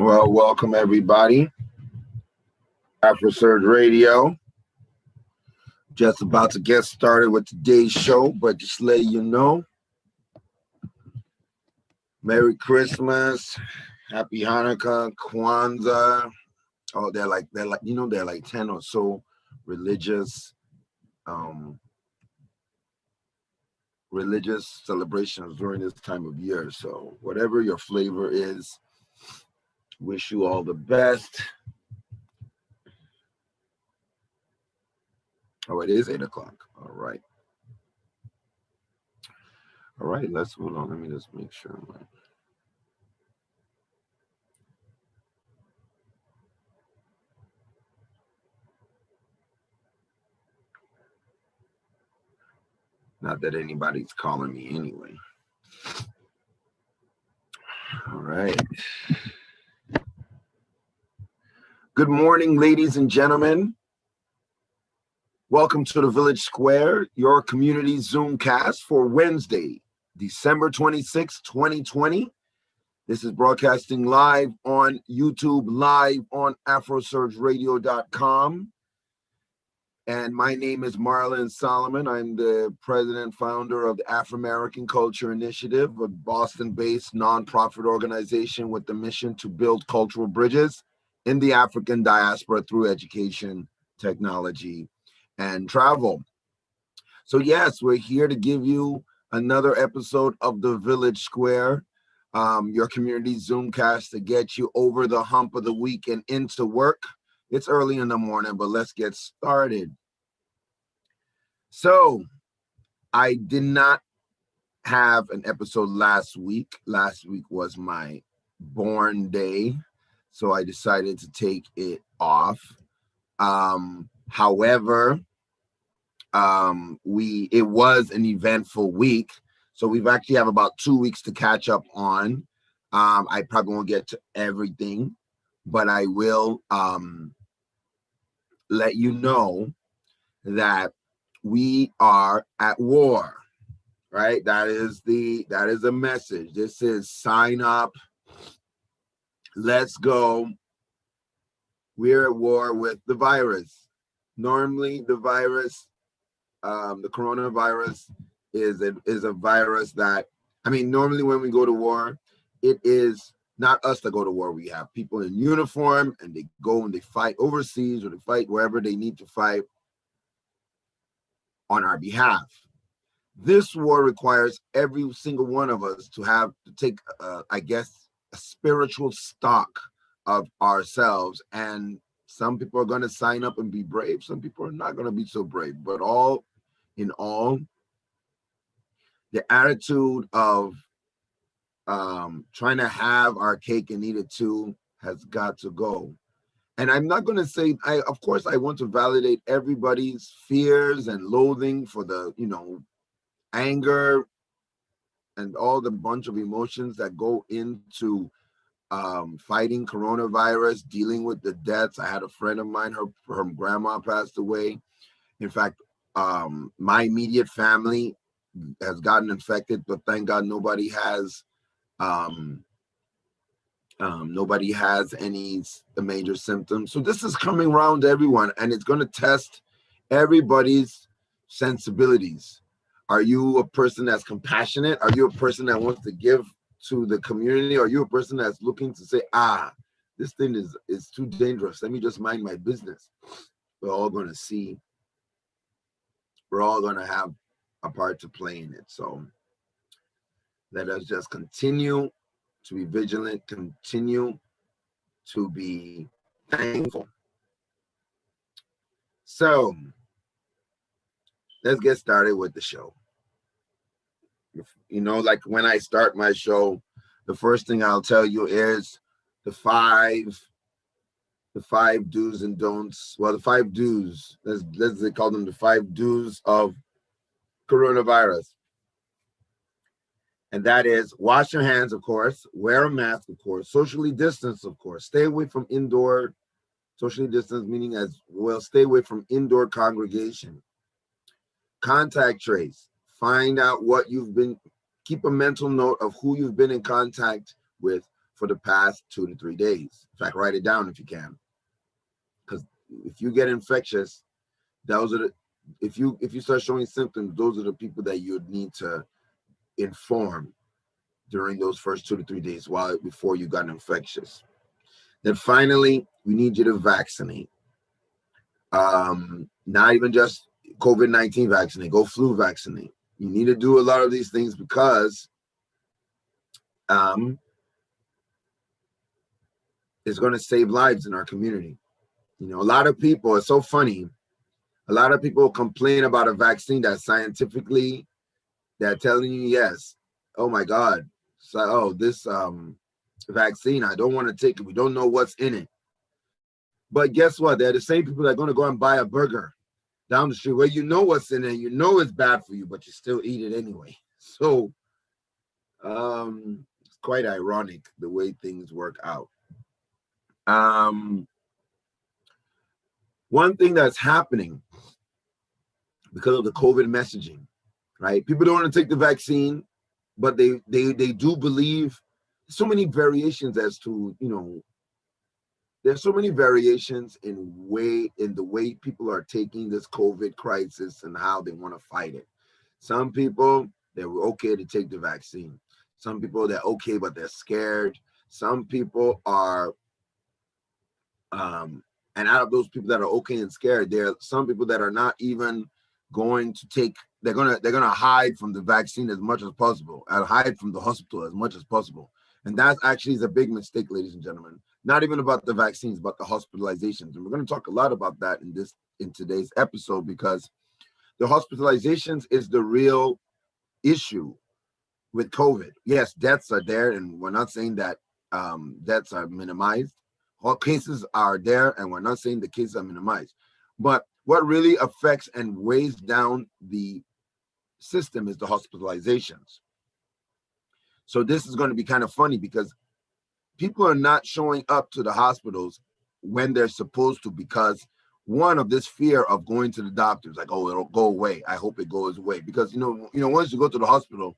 Well, welcome everybody. After Surge Radio. Just about to get started with today's show, but just let you know. Merry Christmas, Happy Hanukkah, Kwanzaa. Oh, they're like they're like 10 or so religious religious celebrations during this time of year. So whatever your flavor is, wish you all the best. Oh, it is 8 o'clock. All right. All right, let's hold on. Let me just make sure. Not that anybody's calling me anyway. All right. Good morning, ladies and gentlemen. Welcome to the Village Square, your community Zoomcast for Wednesday, December 26, 2020. This is broadcasting live on YouTube, live on AfroSurgeRadio.com. And my name is Marlon Solomon. I'm the president founder of the Afro-American Culture Initiative, a Boston-based nonprofit organization with the mission to build cultural bridges in the African diaspora through education, technology, and travel. So yes, we're here to give you another episode of the Village Square, your community Zoomcast to get you over the hump of the week and into work. It's early in the morning, but let's get started. So I did not have an episode last week. Last week was my born day, so I decided to take it off. However, it was an eventful week, so we've actually have about 2 weeks to catch up on. I probably won't get to everything, but I will let you know that we are at war, right? That is the message. This is sign up, let's go. We're at war with the virus. Normally the virus, the coronavirus is a virus that, normally when we go to war, it is not us that go to war. We have people in uniform and they go and they fight overseas or they fight wherever they need to fight on our behalf. This war requires every single one of us to take, a spiritual stock of ourselves. And some people are going to sign up and be brave. Some people are not going to be so brave. But all in all, the attitude of trying to have our cake and eat it too has got to go. And I'm not going to say, of course, I want to validate everybody's fears and loathing for the, anger and all the bunch of emotions that go into fighting coronavirus, dealing with the deaths. I had a friend of mine, her grandma passed away. In fact, my immediate family has gotten infected, but thank God nobody has any major symptoms. So this is coming around to everyone, and it's going to test everybody's sensibilities. Are you a person that's compassionate? Are you a person that wants to give to the community? Are you a person that's looking to say, this thing is too dangerous, let me just mind my business? We're all going to see. We're all going to have a part to play in it. So let us just continue to be vigilant, continue to be thankful. So let's get started with the show. Like when I start my show, the first thing I'll tell you is the five do's and don'ts. Well, the 5 do's. Let's call them the 5 do's of coronavirus. And that is wash your hands, of course, wear a mask, of course, socially distance, of course, stay away from indoor, socially distance meaning as well, stay away from indoor congregation. Contact trace, find out what you've been, keep a mental note of who you've been in contact with for the past 2 to 3 days. In fact, write it down if you can. Because if you get infectious, those are the, if you start showing symptoms, those are the people that you would need to inform during those first 2 to 3 days before you got infectious. Then finally, we need you to vaccinate. Not even just COVID-19 vaccinate, go flu vaccinate. You need to do a lot of these things because it's going to save lives in our community. You know, a lot of people, it's so funny. A lot of people complain about a vaccine that scientifically they're telling you, yes, oh my God, so this vaccine, I don't want to take it. We don't know what's in it. But guess what? They're the same people that are going to go and buy a burger down the street where you know what's in it, you know it's bad for you, but you still eat it anyway. So it's quite ironic the way things work out. One thing that's happening because of the COVID messaging, right? People don't want to take the vaccine, but they do believe so many variations as to, you know, there's so many variations in the way people are taking this COVID crisis and how they want to fight it. Some people, they're okay to take the vaccine. Some people, they're okay, but they're scared. Some people are, and out of those people that are okay and scared, there are some people that are not even going to take, they're gonna hide from the vaccine as much as possible, and hide from the hospital as much as possible. And that actually is a big mistake, ladies and gentlemen. Not even about the vaccines, but the hospitalizations. And we're going to talk a lot about that in today's episode, because the hospitalizations is the real issue with COVID. Yes, deaths are there, and we're not saying that deaths are minimized. All cases are there, and we're not saying the cases are minimized. But what really affects and weighs down the system is the hospitalizations. So this is going to be kind of funny because people are not showing up to the hospitals when they're supposed to, because one of this fear of going to the doctors, like, oh, it'll go away. I hope it goes away. Because, you know, once you go to the hospital,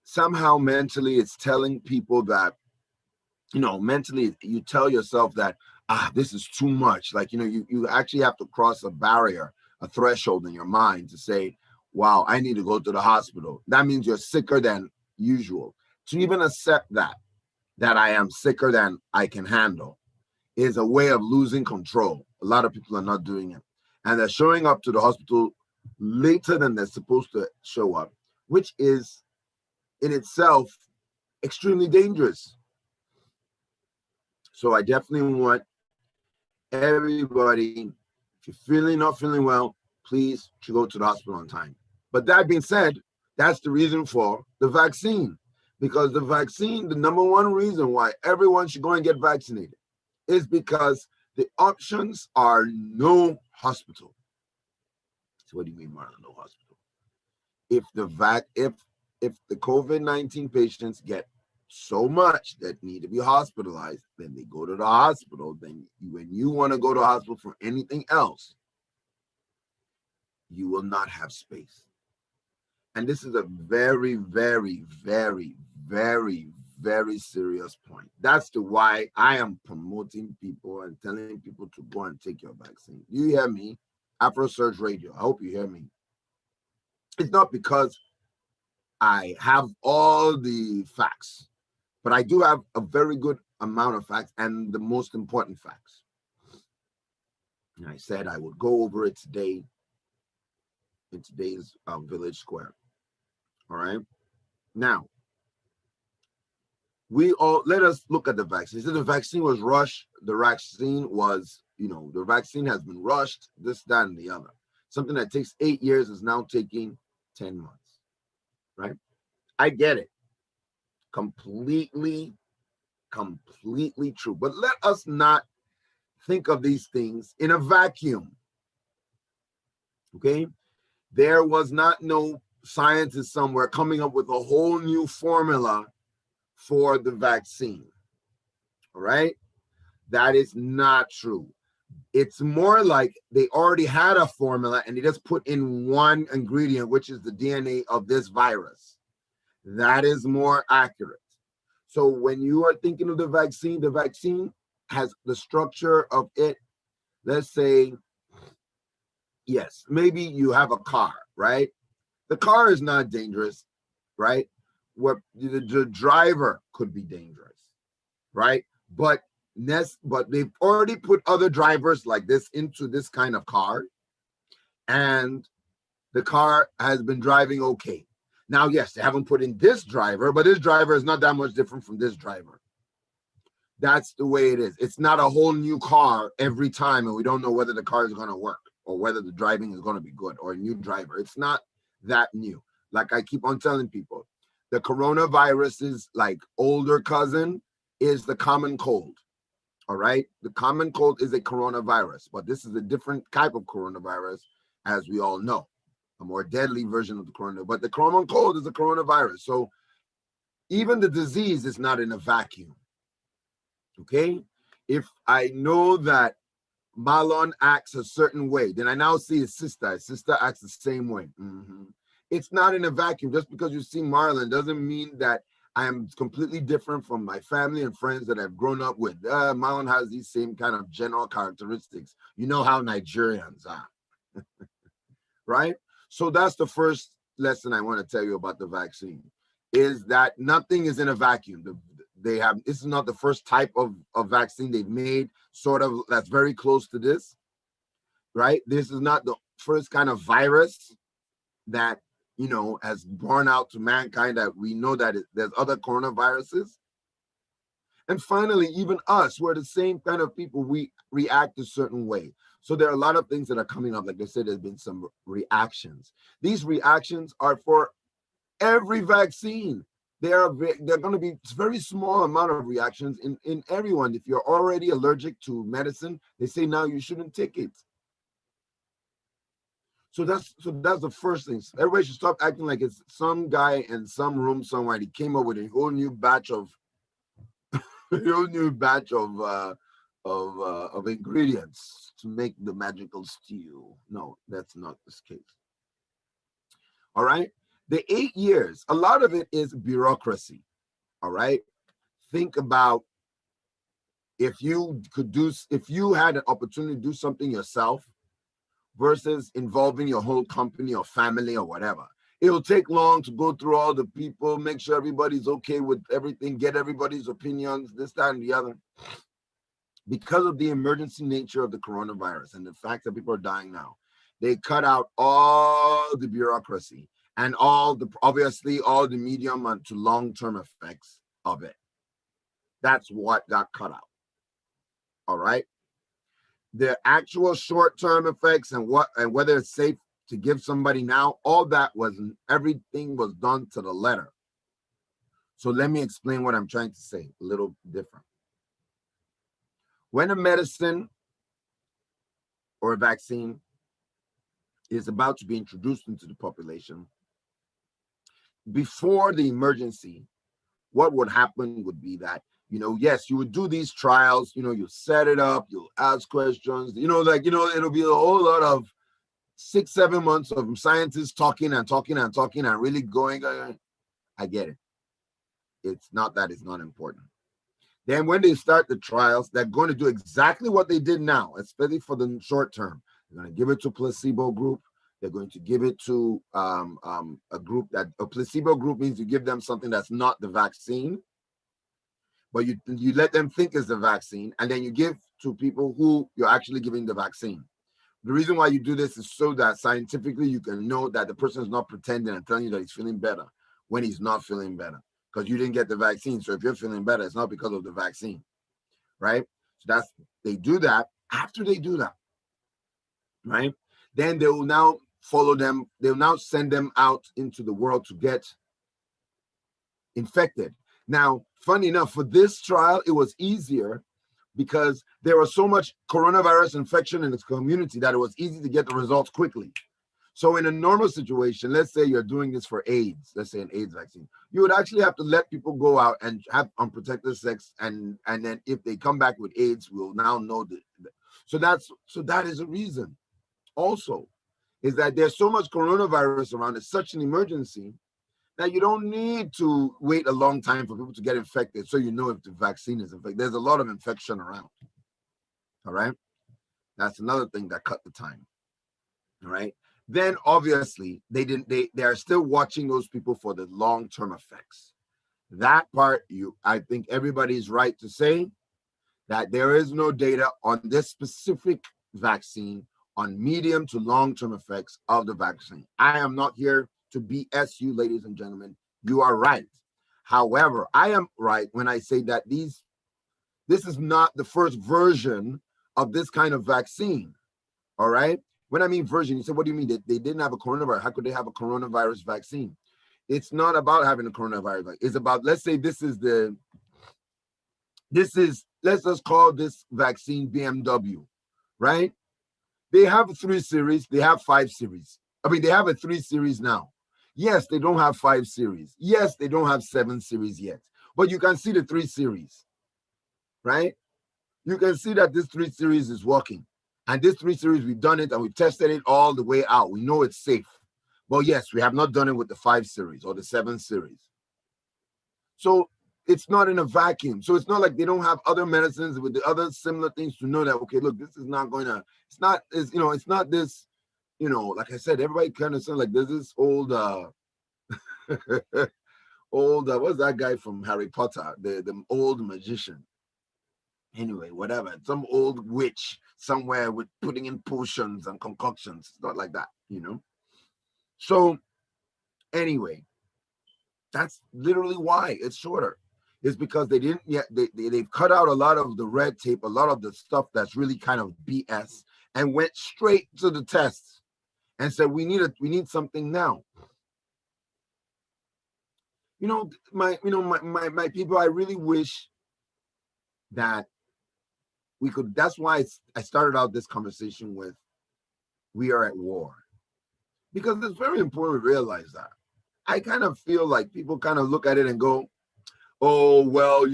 somehow mentally it's telling people that, you know, mentally you tell yourself that, this is too much. Like, you know, you actually have to cross a barrier, a threshold in your mind to say, wow, I need to go to the hospital. That means you're sicker than usual. To even accept that I am sicker than I can handle is a way of losing control. A lot of people are not doing it. And they're showing up to the hospital later than they're supposed to show up, which is in itself extremely dangerous. So I definitely want everybody, if you're not feeling well, please should go to the hospital on time. But that being said, that's the reason for the vaccine. Because the vaccine, the number one reason why everyone should go and get vaccinated is because the options are no hospital. So what do you mean, Marlon, no hospital? If the COVID-19 patients get so much that need to be hospitalized, then they go to the hospital. Then when you want to go to the hospital for anything else, you will not have space. And this is a very, very, very, very, very serious point. That's the why I am promoting people and telling people to go and take your vaccine. You hear me? Afro Surge Radio. I hope you hear me. It's not because I have all the facts, but I do have a very good amount of facts and the most important facts. And I said I would go over it today in today's Village Square. All right. Now, let us look at the vaccine. So the vaccine was rushed. The vaccine was, the vaccine has been rushed, this, that, and the other. Something that takes 8 years is now taking 10 months, right? I get it. Completely true. But let us not think of these things in a vacuum, okay? There was not no scientist somewhere coming up with a whole new formula for the vaccine, all right? That is not true. It's more like they already had a formula and they just put in one ingredient, which is the DNA of this virus. That is more accurate. So when you are thinking of the vaccine has the structure of it. Let's say, yes, maybe you have a car, right? The car is not dangerous, right? What the driver could be dangerous, right? But but they've already put other drivers like this into this kind of car, and the car has been driving okay. Now, yes, they haven't put in this driver, but this driver is not that much different from this driver. That's the way it is. It's not a whole new car every time, and we don't know whether the car is going to work or whether the driving is going to be good or a new driver. It's not that new. Like I keep on telling people, the coronavirus's like older cousin is the common cold. All right. The common cold is a coronavirus, but this is a different type of coronavirus, as we all know, a more deadly version of the corona. But the common cold is a coronavirus. So even the disease is not in a vacuum. Okay. If I know that Marlon acts a certain way, then I now see his sister. His sister acts the same way. It's not in a vacuum. Just because you see Marlon doesn't mean that I am completely different from my family and friends that I've grown up with. Marlon has these same kind of general characteristics. You know how Nigerians are, right? So that's the first lesson I want to tell you about the vaccine, is that nothing is in a vacuum. This is not the first type of vaccine they've made, sort of, that's very close to this, right? This is not the first kind of virus that, has borne out to mankind, that we know that there's other coronaviruses. And finally, even us, we're the same kind of people. We react a certain way. So there are a lot of things that are coming up. Like I said, there's been some reactions. These reactions are for every vaccine. They're going to be a very small amount of reactions in everyone. If you're already allergic to medicine, they say now you shouldn't take it. So that's the first thing. Everybody should stop acting like it's some guy in some room somewhere. He came up with a whole new batch of ingredients to make the magical stew. No, that's not the case. All right. The 8 years, a lot of it is bureaucracy. All right. Think about if you had an opportunity to do something yourself versus involving your whole company or family or whatever. It'll take long to go through all the people, make sure everybody's okay with everything, get everybody's opinions, this, that, and the other. Because of the emergency nature of the coronavirus and the fact that people are dying now, they cut out all the bureaucracy and obviously all the medium to long-term effects of it. That's what got cut out. All right. The actual short-term effects and whether it's safe to give somebody now, everything was done to the letter. So let me explain what I'm trying to say a little different. When a medicine or a vaccine is about to be introduced into the population, before the emergency, what would happen would be that, yes, you would do these trials, you set it up, you'll ask questions, it'll be a whole lot of 6-7 months of scientists talking and talking and talking and really going. I get it. It's not that it's not important. Then when they start the trials, they're going to do exactly what they did now, especially for the short term. They're going to give it to a placebo group. They're going to give it to a group a placebo group means you give them something that's not the vaccine, but you let them think it's the vaccine, and then you give to people who you're actually giving the vaccine. The reason why you do this is so that scientifically you can know that the person is not pretending and telling you that he's feeling better when he's not feeling better, because you didn't get the vaccine. So if you're feeling better, it's not because of the vaccine, right? So they do that. After they do that, right, then they will now follow them. They'll now send them out into the world to get infected. Now, funny enough, for this trial, it was easier because there was so much coronavirus infection in the community that it was easy to get the results quickly. So in a normal situation, let's say you're doing this for AIDS, let's say an AIDS vaccine, you would actually have to let people go out and have unprotected sex, and then if they come back with AIDS, we'll now know that. So that is a reason. Also, is that there's so much coronavirus around, it's such an emergency Now, you don't need to wait a long time for people to get infected so you know if the vaccine is infected. There's a lot of infection around. All right. That's another thing that cut the time. All right. Then obviously they are still watching those people for the long-term effects. That part, I think everybody's right to say that there is no data on this specific vaccine on medium to long-term effects of the vaccine. I am not here to BS you, ladies and gentlemen. You are right. However, I am right when I say that this is not the first version of this kind of vaccine. All right. When I mean version, you say, what do you mean? They didn't have a coronavirus. How could they have a coronavirus vaccine? It's not about having a coronavirus. It's about, let's say let's just call this vaccine BMW, right? They have a 3 series. They have 5 series. I mean, they have a 3 series now. Yes, they don't have 5 series. Yes, they don't have 7 series yet. But you can see the 3 series, right? You can see that this 3 series is working. And this 3 series, we've done it and we've tested it all the way out. We know it's safe. Well, yes, we have not done it with the 5 series or the 7 series. So it's not in a vacuum. So it's not like they don't have other medicines with the other similar things to know that, okay, look, this is not going to, it's not this, like I said, everybody kind of sounds like there's this old, what's that guy from Harry Potter, the old magician. Anyway, whatever, some old witch somewhere with putting in potions and concoctions. It's not like that, So anyway, that's literally why it's shorter. It's because they didn't yet, they've cut out a lot of the red tape, a lot of the stuff that's really kind of BS, and went straight to the tests and said, we need something now. My people, I really wish that we could. That's why I started out this conversation with, we are at war, because it's very important to realize that. I kind of feel like people kind of look at it and go, oh, well,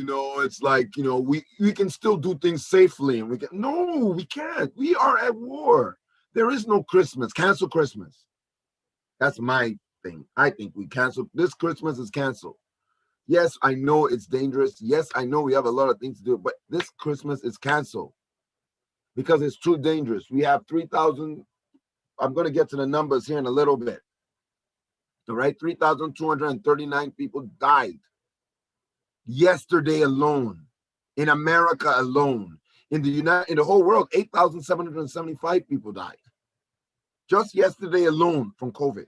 it's like, we can still do things safely, and no, we can't. We are at war. There is no Christmas. Cancel Christmas. That's my thing. I think we cancel. This Christmas is canceled. Yes, I know it's dangerous. Yes, I know we have a lot of things to do, but this Christmas is canceled because it's too dangerous. We have 3,000. I'm going to get to the numbers here in a little bit. All right, 3,239 people died yesterday alone, in America alone. In the whole world, 8,775 people died just yesterday alone from COVID.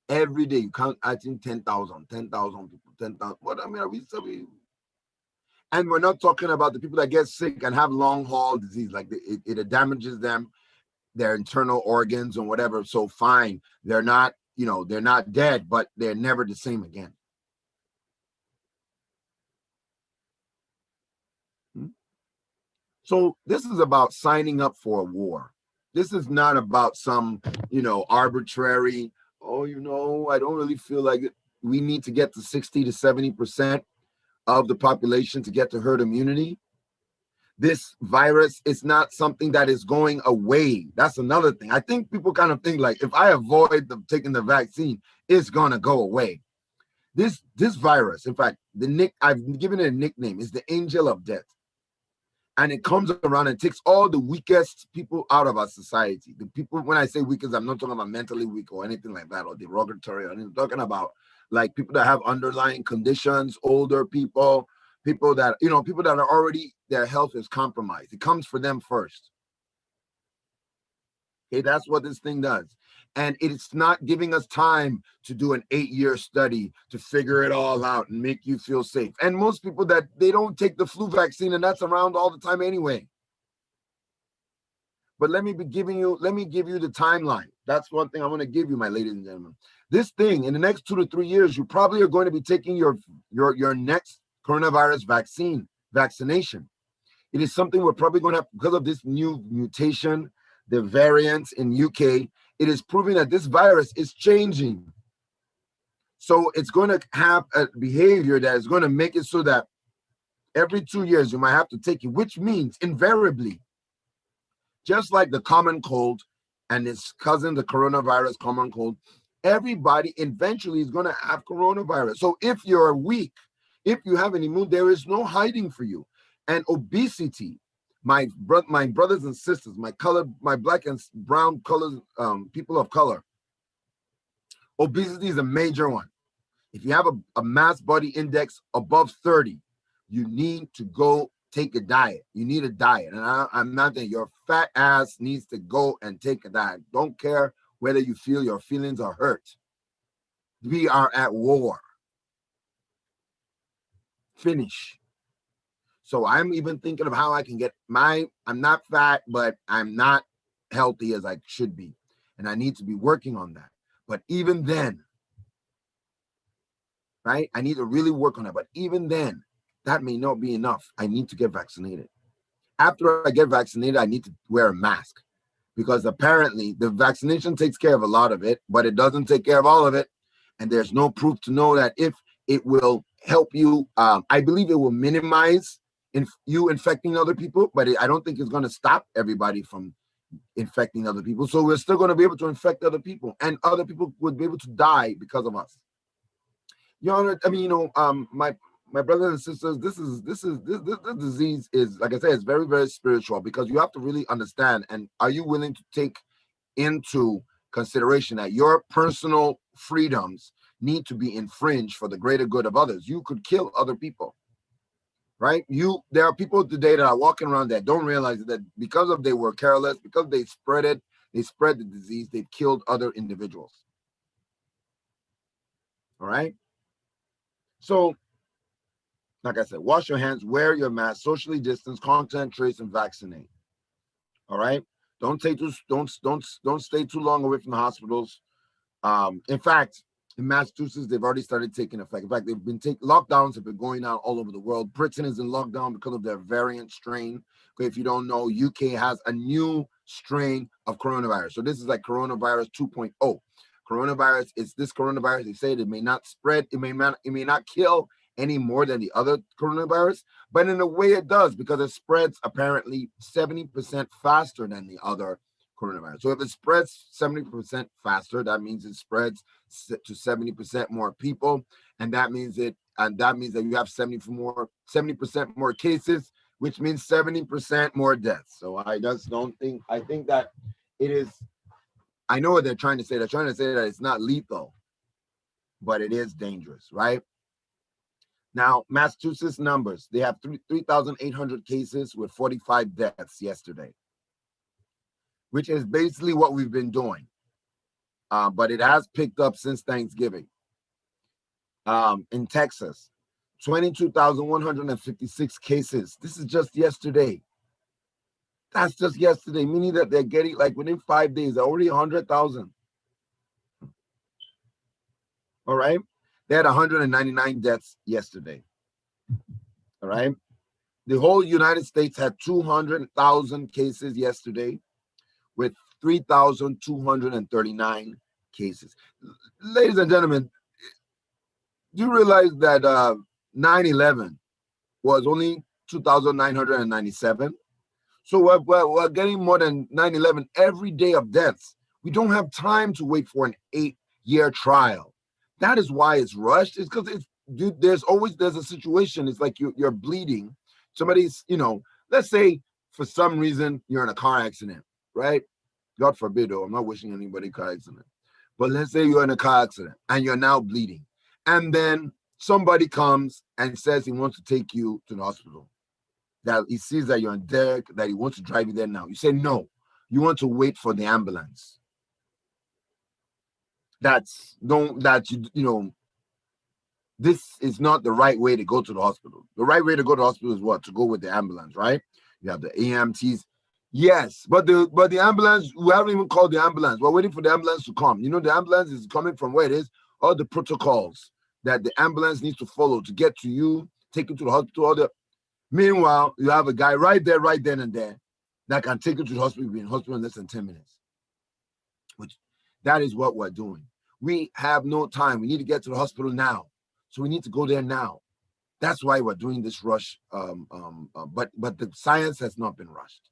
Every day you count, I think 10,000 people, 10,000. What I mean, are we? And we're not talking about the people that get sick and have long haul disease, like it damages them, their internal organs and whatever. So fine, they're not dead, but they're never the same again. So this is about signing up for a war. This is not about some, arbitrary, I don't really feel like it. We need to get to 60 to 70% of the population to get to herd immunity. This virus is not something that is going away. That's another thing. I think people kind of think like, if I avoid taking the vaccine, it's going to go away. This virus, in fact, I've given it a nickname, is the angel of death. And it comes around and takes all the weakest people out of our society. The people, when I say weakest, I'm not talking about mentally weak or anything like that, or derogatory or anything. I'm talking about like people that have underlying conditions, older people that, people that are already, their health is compromised. It comes for them first. Okay, that's what this thing does. And it's not giving us time to do an 8-year study to figure it all out and make you feel safe. And most people that they don't take the flu vaccine, and that's around all the time anyway. But let me give you the timeline. That's one thing I want to give you, my ladies and gentlemen. This thing, in the next 2 to 3 years, you probably are going to be taking your next coronavirus vaccination. It is something we're probably going to have, because of this new mutation, the variants in UK, it is proving that this virus is changing. So it's going to have a behavior that is going to make it so that every 2 years you might have to take it, which means invariably, just like the common cold and its cousin, the coronavirus common cold, Everybody eventually is going to have coronavirus. So if you're weak, if you have an immune, there is no hiding for you. And obesity, my brothers and sisters, my black and brown colors, people of color, obesity is a major one. If you have a mass body index above 30, you need to go take a diet. You need a diet. And I'm not saying your fat ass needs to go and take a diet. Don't care whether you feel your feelings are hurt. We are at war. Finish. So I'm even thinking of how I can get I'm not fat, but I'm not healthy as I should be. And I need to be working on that. But even then, right, I need to really work on that. But even then, that may not be enough. I need to get vaccinated. After I get vaccinated, I need to wear a mask because apparently the vaccination takes care of a lot of it, but it doesn't take care of all of it. And there's no proof to know that if it will help you, I believe it will minimize you infecting other people, but I don't think it's going to stop everybody from infecting other people. So we're still going to be able to infect other people, and other people would be able to die because of us. Your Honor, I mean, my brothers and sisters, this disease is, like I said, it's very, very spiritual because you have to really understand. And are you willing to take into consideration that your personal freedoms need to be infringed for the greater good of others? You could kill other people, right? There are people today that are walking around that don't realize that because of they were careless, because they spread the disease, they've killed other individuals. All right. So, like I said, wash your hands, wear your mask, socially distance, contact trace, and vaccinate. All right. Don't stay too long away from the hospitals. In fact, in Massachusetts, they've already started taking effect. In fact, lockdowns have been going on all over the world. Britain is in lockdown because of their variant strain. Okay, if you don't know, UK has a new strain of coronavirus. So this is like coronavirus 2.0. Coronavirus is this coronavirus. They say it may not spread. It may not kill any more than the other coronavirus, but in a way it does because it spreads apparently 70% faster than the other coronavirus. So if it spreads 70% faster, that means it spreads to 70% more people, and that means that you have 70% more cases, which means 70% more deaths. So I think that it is. I know what they're trying to say. They're trying to say that it's not lethal, but it is dangerous, right? Now, Massachusetts numbers, they have 3,800 cases with 45 deaths yesterday, which is basically what we've been doing. But it has picked up since Thanksgiving. In Texas, 22,156 cases. This is just yesterday. That's just yesterday, meaning that they're getting, like, within 5 days, already 100,000. All right. They had 199 deaths yesterday. All right. The whole United States had 200,000 cases yesterday with 3,239 cases. Ladies and gentlemen, do you realize that 9/11 was only 2,997? So we're getting more than 9/11 every day of deaths. We don't have time to wait for an 8-year trial. That is why it's rushed. It's because there's a situation. It's like you're bleeding. Somebody's, let's say for some reason you're in a car accident, right? God forbid, though, I'm not wishing anybody a car accident. But let's say you're in a car accident and you're now bleeding. And then somebody comes and says he wants to take you to the hospital. That he sees that you're on deck, that he wants to drive you there now. You say no. You want to wait for the ambulance. This is not the right way to go to the hospital. The right way to go to the hospital is what? To go with the ambulance, right? You have the EMTs. Yes, but the ambulance, we haven't even called the ambulance. We're waiting for the ambulance to come. The ambulance is coming from where it is, all the protocols that the ambulance needs to follow to get to you, take you to the hospital. Meanwhile, you have a guy right there, right then and there, that can take you to the hospital, be in hospital in less than 10 minutes. Which, that is what we're doing. We have no time. We need to get to the hospital now. So we need to go there now. That's why we're doing this rush. But the science has not been rushed.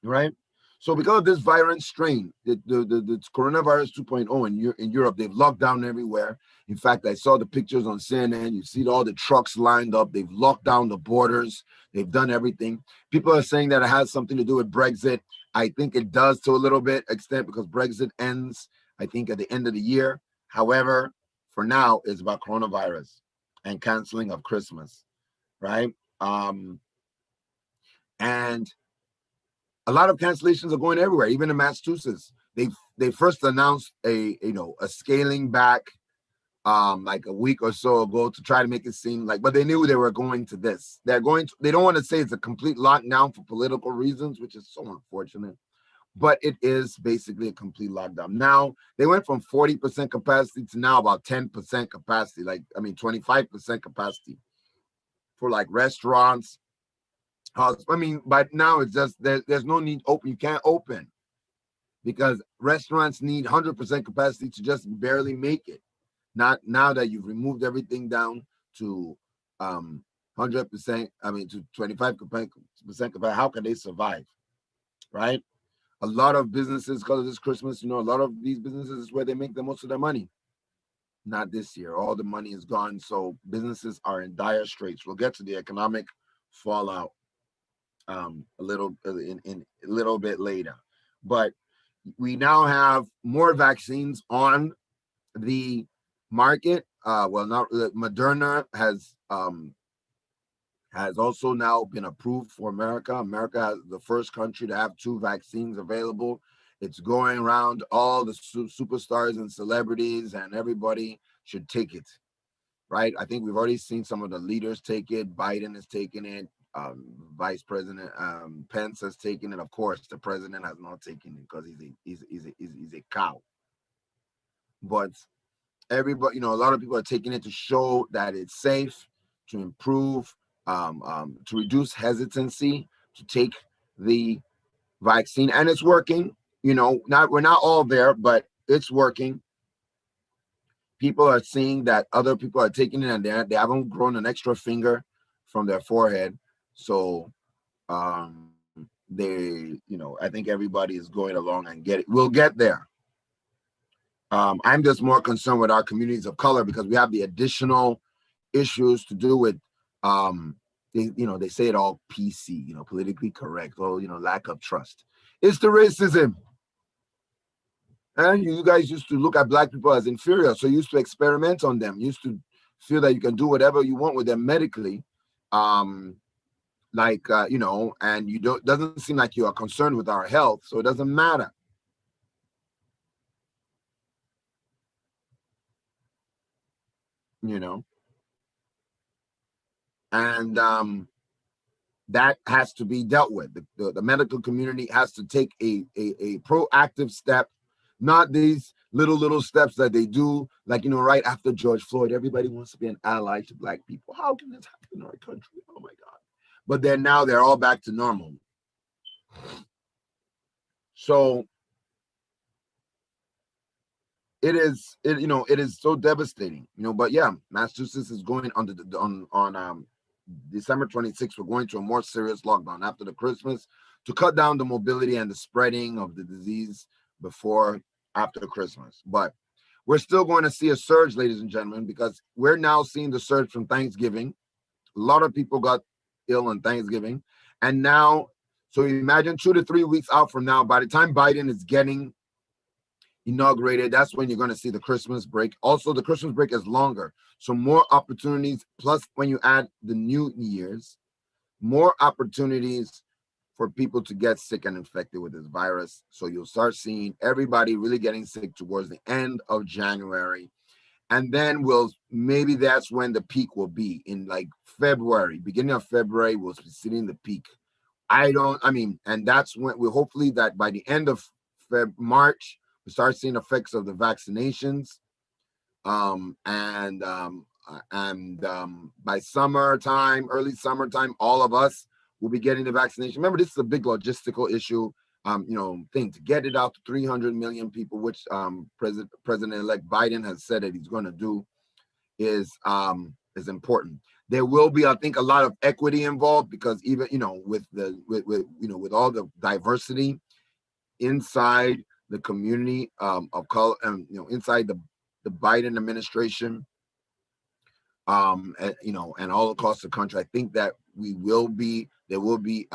Right? So because of this virus strain, the coronavirus 2.0 in Europe, they've locked down everywhere. In fact, I saw the pictures on CNN. You see all the trucks lined up. They've locked down the borders. They've done everything. People are saying that it has something to do with Brexit. I think it does to a little bit extent because Brexit ends, I think, at the end of the year. However, for now, it's about coronavirus and canceling of Christmas, right? And a lot of cancellations are going everywhere, even in Massachusetts. They first announced a scaling back like a week or so ago to try to make it seem like, but they knew they were going to this. They don't want to say it's a complete lockdown for political reasons, which is so unfortunate, but it is basically a complete lockdown. Now they went from 40% capacity to now about 10% capacity, 25% capacity for like restaurants. But now it's just there's no need open. You can't open because restaurants need 100% capacity to just barely make it. Not now that you've removed everything down to 100%, to 25% capacity, how can they survive, right? A lot of businesses, because of this Christmas, a lot of these businesses is where they make the most of their money. Not this year. All the money is gone, so businesses are in dire straits. We'll get to the economic fallout a little bit later, but we now have more vaccines on the market. Moderna has also now been approved for America. America is the first country to have 2 vaccines available. It's going around. All the superstars and celebrities and everybody should take it, right? I think we've already seen some of the leaders take it. Biden has taken it. Vice President Pence has taken it. Of course, the president has not taken it because he's a cow. But everybody, a lot of people are taking it to show that it's safe, to improve, to reduce hesitancy to take the vaccine, and it's working. We're not all there, but it's working. People are seeing that other people are taking it, and they haven't grown an extra finger from their forehead. So I think everybody is going along and get it. We'll get there. I'm just more concerned with our communities of color because we have the additional issues to do with they say it all PC, politically correct, or lack of trust. It's the racism. And you guys used to look at black people as inferior, so you used to experiment on them. You used to feel that you can do whatever you want with them medically. And doesn't seem like you are concerned with our health, so it doesn't matter. And that has to be dealt with. The medical community has to take a proactive step, not these little steps that they do, right after George Floyd. Everybody wants to be an ally to black people. How can this happen in our country? Oh my God. But then now they're all back to normal. So it is so devastating, but yeah, Massachusetts is going on December 26th. We're going to a more serious lockdown after the Christmas to cut down the mobility and the spreading of the disease after Christmas. But we're still going to see a surge, ladies and gentlemen, because we're now seeing the surge from Thanksgiving. A lot of people got ill on Thanksgiving. And now, so imagine 2 to 3 weeks out from now, by the time Biden is getting inaugurated, that's when you're going to see the Christmas break. Also, the Christmas break is longer, so more opportunities. Plus, when you add the New Year's, more opportunities for people to get sick and infected with this virus. So you'll start seeing everybody really getting sick towards the end of January, and then maybe that's when the peak will be in February, beginning of February. We'll be seeing the peak. And that's when we hopefully that by the end of March. We start seeing effects of the vaccinations, by summertime, early summertime, all of us will be getting the vaccination. Remember, this is a big logistical issue, thing to get it out to 300 million people, which President-elect Biden has said that he's going to do, is important. There will be, I think, a lot of equity involved because even with all the diversity inside the community of color, and inside the Biden administration, and, and all across the country. I think that there will be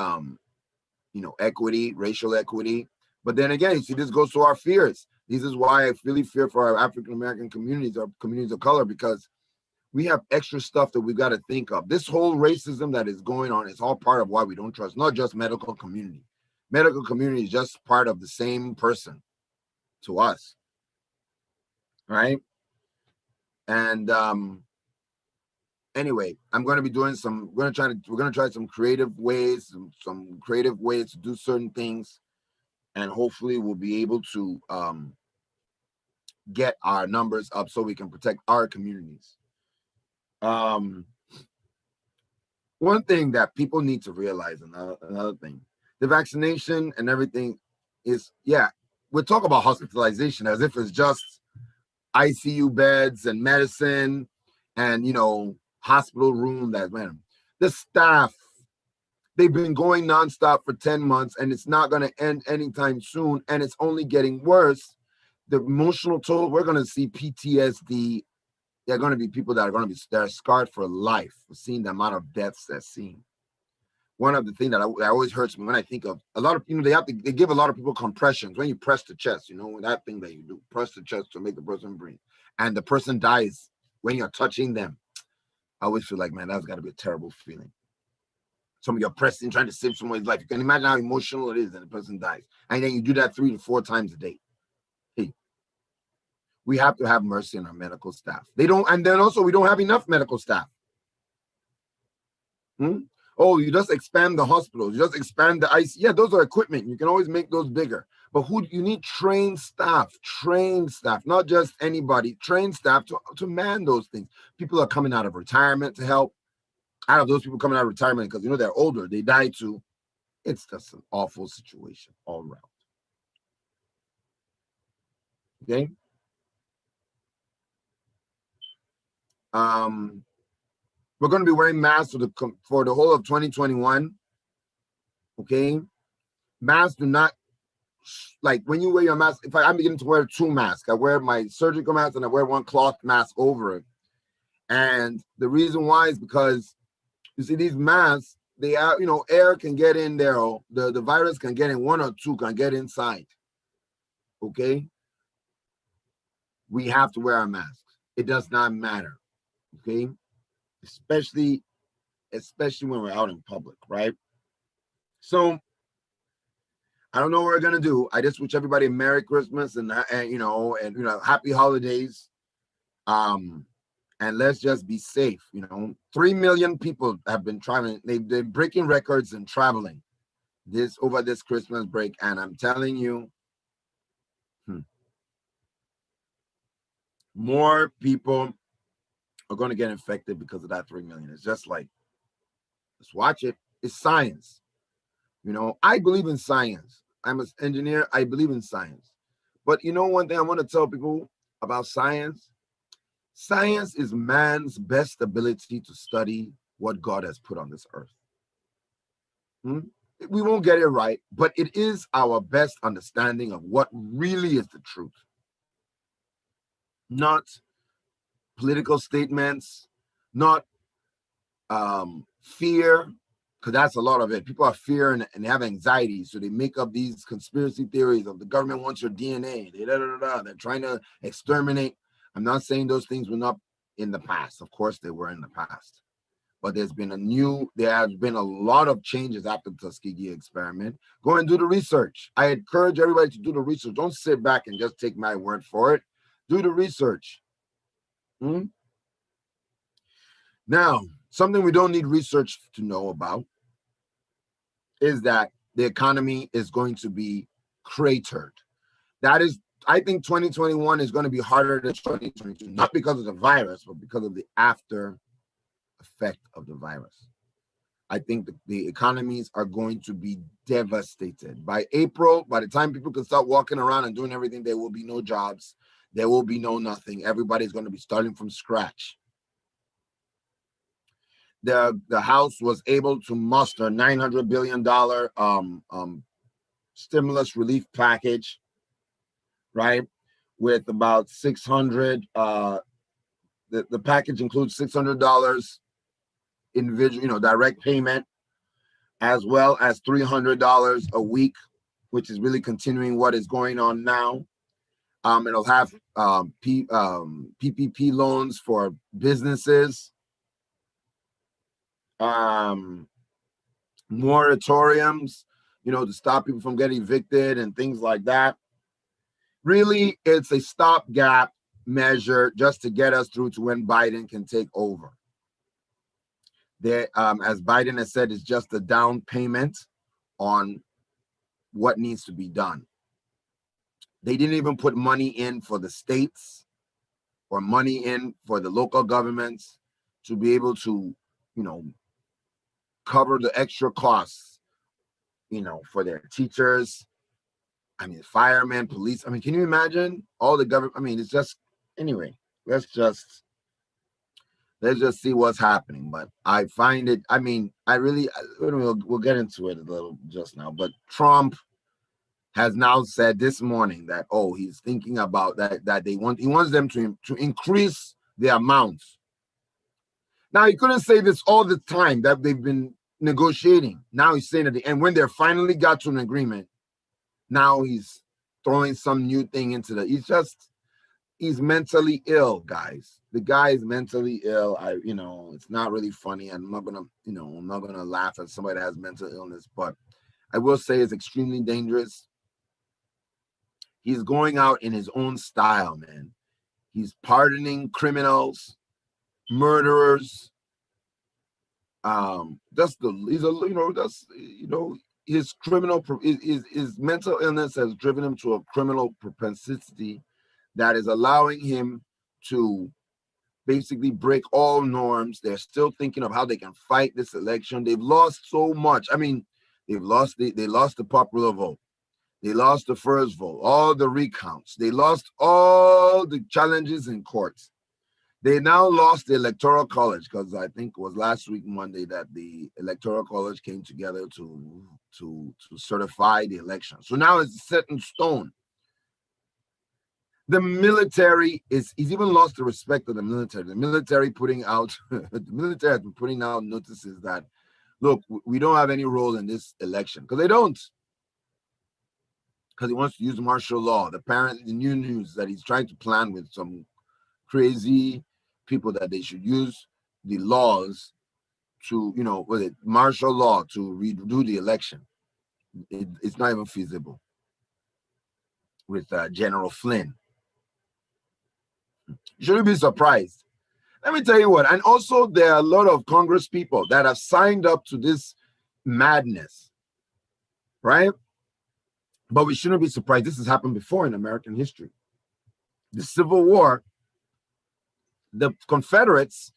equity, racial equity. But then again, you see, this goes to our fears. This is why I really fear for our African American communities, our communities of color, because we have extra stuff that we've got to think of. This whole racism that is going on is all part of why we don't trust, not just medical community. Medical community is just part of the same person to us, right? And anyway, we're going to try some creative ways, some creative ways to do certain things, and hopefully we'll be able to get our numbers up so we can protect our communities. One thing that people need to realize, another thing, the vaccination and everything is, we'll talk about hospitalization as if it's just ICU beds and medicine and, hospital room. The staff, they've been going nonstop for 10 months and it's not going to end anytime soon. And it's only getting worse. The emotional toll, we're going to see PTSD. There are going to be people that are scarred for life for seeing the amount of deaths they're seeing. One of the things that always hurts me when I think of a lot of, they give a lot of people compressions when you press the chest, that thing that you do, press the chest to make the person breathe. And the person dies when you're touching them. I always feel like, man, that's got to be a terrible feeling. You're pressing, trying to save someone's life. You can imagine how emotional it is and the person dies. And then you do that 3 to 4 times a day. We have to have mercy on our medical staff. And then also we don't have enough medical staff. Oh, you just expand the hospitals, you just expand the IC. Yeah, those are equipment. You can always make those bigger. But you need trained staff, not just anybody, trained staff to man those things. People are coming out of retirement to help. Out of those people coming out of retirement, because they're older, they die too. It's just an awful situation all around. Okay. We're going to be wearing masks for the whole of 2021. Okay. Masks do not, like when you wear your mask, I'm beginning to wear 2 masks. I wear my surgical mask and I wear one cloth mask over it. And the reason why is because you see these masks, they are, air can get in there. The virus can get in, 1 or 2 can get inside. Okay. We have to wear our masks. It does not matter. Okay. Especially when we're out in public, right? So I don't know what we're gonna do. I just wish everybody a Merry Christmas and happy holidays. And let's just be safe. 3 million people have been traveling. They're breaking records and traveling over this Christmas break. And I'm telling you, more people are going to get infected because of that 3 million. It's just like, let's watch it. It's science. I believe in science. I'm an engineer. I believe in science. But one thing I want to tell people about science. Science is man's best ability to study what God has put on this earth. We won't get it right, but it is our best understanding of what really is the truth. Not political statements, not fear, because that's a lot of it. People are fear and have anxiety, so they make up these conspiracy theories of the government wants your DNA. They're trying to exterminate. I'm not saying those things were not in the past. Of course, they were in the past. But there has been a lot of changes after the Tuskegee experiment. Go and do the research. I encourage everybody to do the research. Don't sit back and just take my word for it. Do the research. Now, something we don't need research to know about is that the economy is going to be cratered. I think 2021 is going to be harder than 2022, not because of the virus, but because of the after effect of the virus. I think the economies are going to be devastated. By April, by the time people can start walking around and doing everything, there will be no jobs. There will be no nothing. Everybody's going to be starting from scratch. The House was able to muster $900 billion stimulus relief package, right? With about 600, the package includes $600 individual, direct payment, as well as $300 a week, which is really continuing what is going on now. It'll have PPP loans for businesses, moratoriums, to stop people from getting evicted and things like that. Really, it's a stopgap measure just to get us through to when Biden can take over. There, as Biden has said, it's just a down payment on what needs to be done. They didn't even put money in for the states or money in for the local governments to be able to, cover the extra costs, for their teachers. I mean, firemen, police. I mean, can you imagine all the government? I mean, it's just, anyway, let's just see what's happening. But I find it, I mean, we'll get into it a little just now, but Trump has now said this morning that, he's thinking about that he wants them to increase the amounts. Now, he couldn't say this all the time that they've been negotiating. Now he's saying at the end, when they finally got to an agreement, now he's throwing some new thing into he's mentally ill, guys. The guy is mentally ill. It's not really funny. I'm not gonna laugh at somebody that has mental illness, but I will say it's extremely dangerous. He's going out in his own style, man. He's pardoning criminals, murderers. His mental illness has driven him to a criminal propensity that is allowing him to basically break all norms. They're still thinking of how they can fight this election. They've lost so much. I mean, they lost the popular vote. They lost the first vote, all the recounts. They lost all the challenges in courts. They now lost the Electoral College, because I think it was last week, Monday, that the Electoral College came together to certify the election. So now it's set in stone. The military he's even lost the respect of the military. The military the military has been putting out notices that, look, we don't have any role in this election, because they don't. Because he wants to use martial law. The new news that he's trying to plan with some crazy people that they should use the laws to, martial law to redo the election. It's not even feasible with General Flynn. You shouldn't be surprised. Let me tell you what, and also there are a lot of Congress people that have signed up to this madness, right? But we shouldn't be surprised. This has happened before in American history. The Civil War, the Confederates,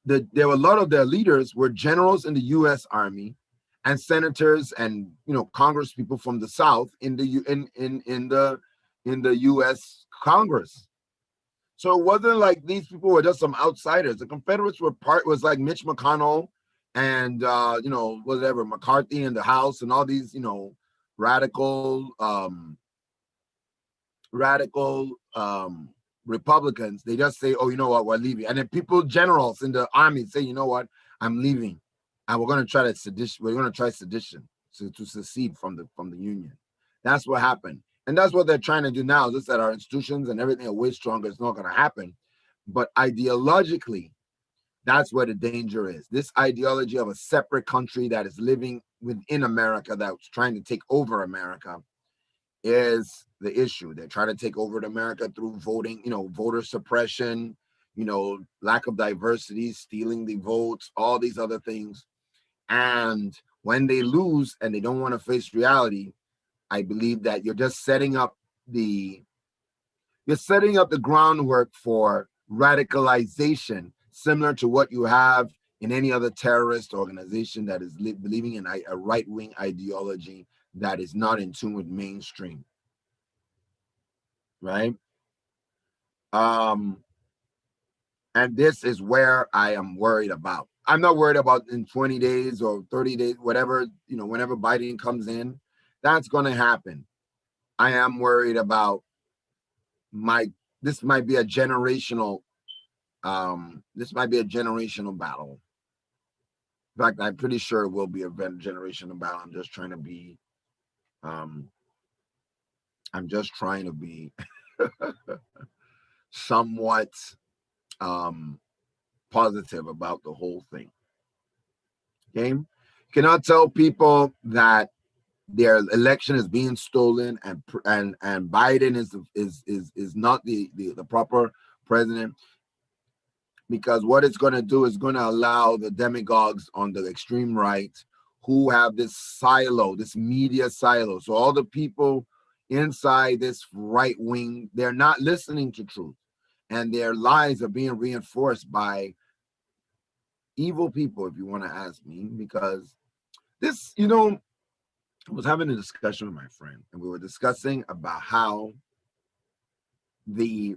there were a lot of their leaders were generals in the U.S. Army and senators and Congress people from the South in the U.S. Congress. So it wasn't like these people were just some outsiders. The Confederates was like Mitch McConnell and whatever, McCarthy in the House and all these radical Republicans. They just say, oh, you know what, we're leaving. And then generals in the army say, you know what, I'm leaving. And we're going to try sedition to secede from the Union. That's what happened. And that's what they're trying to do now. Just that our institutions and everything are way stronger. It's not going to happen. But ideologically, that's where the danger is. This ideology of a separate country that is living within America, that's trying to take over America, is the issue. They're trying to take over America through voting, voter suppression, lack of diversity, stealing the votes, all these other things. And when they lose and they don't want to face reality, I believe that you're just setting up the groundwork for radicalization, similar to what you have in any other terrorist organization that is believing in a right-wing ideology that is not in tune with mainstream, right? And this is where I am worried about. I'm not worried about in 20 days or 30 days, whatever, whenever Biden comes in, That's going to happen. I am worried about this might be a generational battle. In fact, I'm pretty sure it will be a generational battle. I'm just trying to be somewhat positive about the whole thing. Okay, you cannot tell people that their election is being stolen and Biden is not the proper president, because what it's going to do is going to allow the demagogues on the extreme right, who have this silo, this media silo. So all the people inside this right wing, they're not listening to truth, and their lies are being reinforced by evil people, if you want to ask me, because this, I was having a discussion with my friend, and we were discussing about how the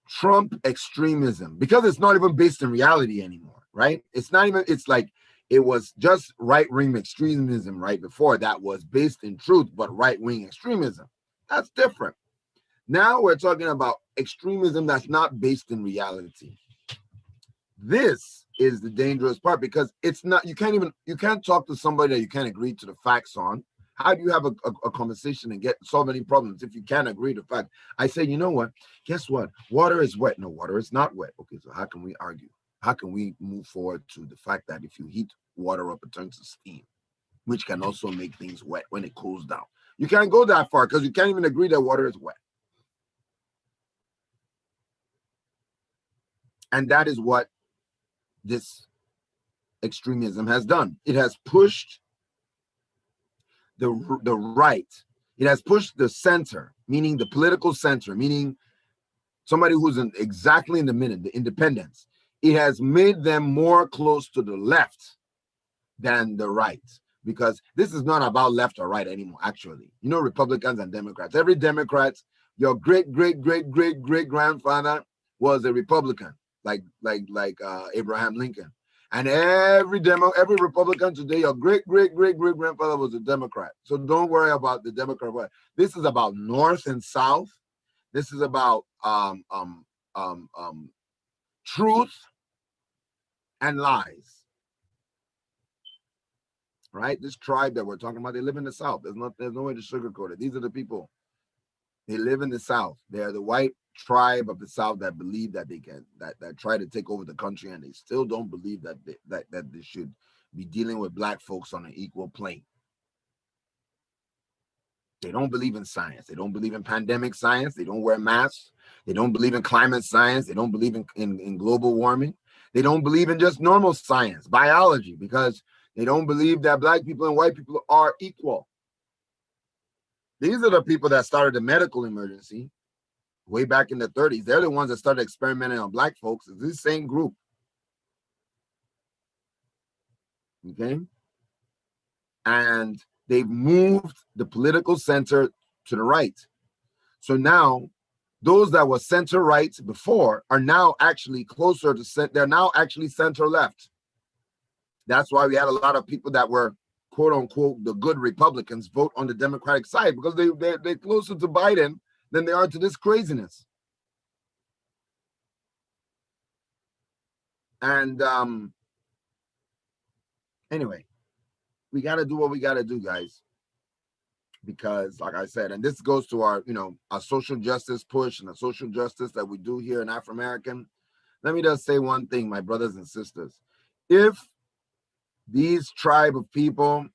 Trump extremism, because it's not even based in reality anymore, right? It's not even, it's like, it was just right-wing extremism right before that was based in truth, but right-wing extremism, that's different. Now we're talking about extremism that's not based in reality. This is the dangerous part, because it's not, you can't talk to somebody that you can't agree to the facts on. How do you have a conversation and solve any problems if you can't agree to fact? I say, you know what? Guess what? Water is wet. No, water is not wet. Okay, so how can we argue? How can we move forward to the fact that if you heat water up, it turns to steam, which can also make things wet when it cools down? You can't go that far because you can't even agree that water is wet. And that is what this extremism has done. It has pushed the right. It has pushed the center, meaning the political center, meaning somebody who's exactly in the middle, the independents. It has made them more close to the left than the right, because this is not about left or right anymore, actually. Republicans and Democrats. Every Democrat, your great grandfather was a Republican, like Abraham Lincoln. And every Republican today, your great grandfather was a Democrat. So don't worry about the Democrat. This is about North and South. This is about truth and lies. Right? This tribe that we're talking about, they live in the South. There's no way to sugarcoat it. These are the people. They live in the South. They're the white tribe of the South that believe that they can that try to take over the country, and they still don't believe that they should be dealing with black folks on an equal plane. They don't believe in science. They don't believe in pandemic science. They don't wear masks. They don't believe in climate science. They don't believe in global warming. They don't believe in just normal science, biology, because they don't believe that black people and white people are equal. These are the people that started the medical emergency way back in the 30s. They're the ones that started experimenting on black folks. It's this same group. Okay? And they've moved the political center to the right. So now, those that were center right before are now actually closer to they're now actually center left. That's why we had a lot of people that were, quote unquote, the good Republicans vote on the Democratic side, because they're closer to Biden than they are to this craziness. And anyway, we got to do what we got to do, guys, because like I said, and this goes to our social justice push and the social justice that we do here in Afro-American. Let me just say one thing, my brothers and sisters. If these tribe of people,